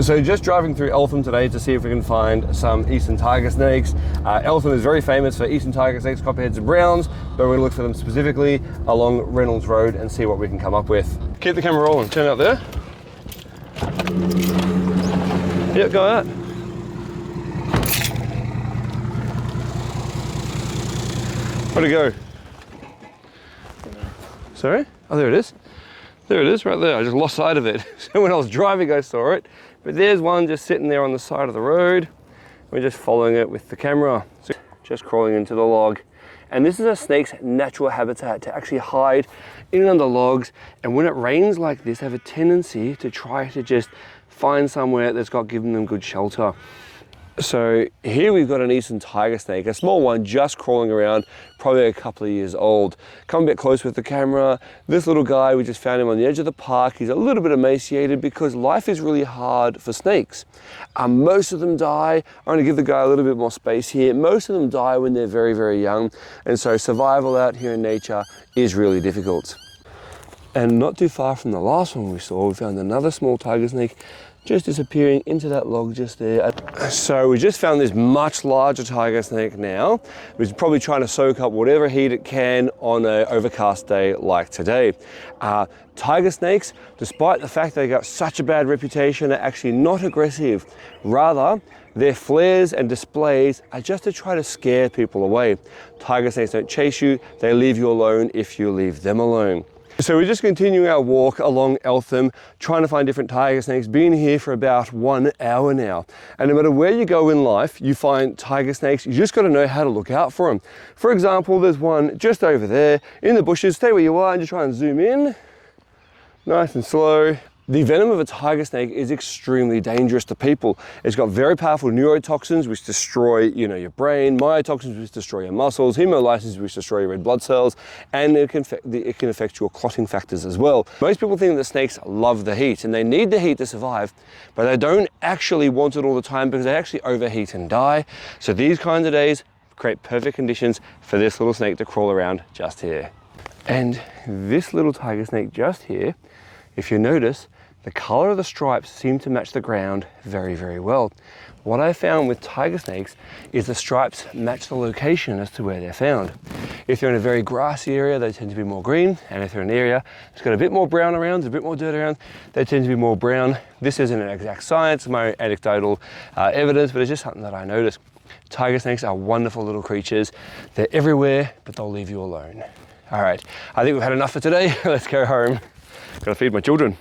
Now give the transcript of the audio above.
So just driving through Eltham today to see if we can find some eastern tiger snakes. Eltham is very famous for eastern tiger snakes, copperheads and browns, but we're going to look for them specifically along Reynolds Road and see what we can come up with. Keep the camera rolling, turn out there. Yep, go out. Where'd it go? Sorry? Oh, there it is. There it is, right there. I just lost sight of it. So when I was driving, I saw it. But there's one just sitting there on the side of the road. We're just following it with the camera. So just crawling into the log. And this is a snake's natural habitat, to actually hide in and under logs. And when it rains like this, they have a tendency to try to just find somewhere that's given them good shelter. So here we've got an eastern tiger snake, a small one just crawling around, probably a couple of years old. Come a bit close with the camera. This little guy, we just found him on the edge of the park. He's a little bit emaciated because life is really hard for snakes. Most of them die. I'm going to give the guy a little bit more space here. Most of them die when they're very, very young. And so survival out here in nature is really difficult. And not too far from the last one we saw, we found another small tiger snake just disappearing into that log just there. So we just found this much larger tiger snake now. It's probably trying to soak up whatever heat it can on an overcast day like today. Tiger snakes, despite the fact they got such a bad reputation, are actually not aggressive. Rather, their flares and displays are just to try to scare people away. Tiger snakes don't chase you, they leave you alone if you leave them alone. So we're just continuing our walk along Eltham, trying to find different tiger snakes, been here for about 1 hour now. And no matter where you go in life, you find tiger snakes, you just got to know how to look out for them. For example, there's one just over there in the bushes. Stay where you are and just try and zoom in. Nice and slow. The venom of a tiger snake is extremely dangerous to people. It's got very powerful neurotoxins which destroy, your brain, myotoxins which destroy your muscles, hemolysis which destroy your red blood cells, and it can affect your clotting factors as well. Most people think that snakes love the heat and they need the heat to survive, but they don't actually want it all the time because they actually overheat and die. So these kinds of days create perfect conditions for this little snake to crawl around just here. And this little tiger snake just here, if you notice, the color of the stripes seem to match the ground very, very well. What I found with tiger snakes is the stripes match the location as to where they're found. If they're in a very grassy area, they tend to be more green, and if they're in an area that's got a bit more brown around, a bit more dirt around, they tend to be more brown. This isn't an exact science, my anecdotal evidence, but it's just something that I noticed. Tiger snakes are wonderful little creatures. They're everywhere, but they'll leave you alone. All right, I think we've had enough for today. Let's go home. Gotta feed my children.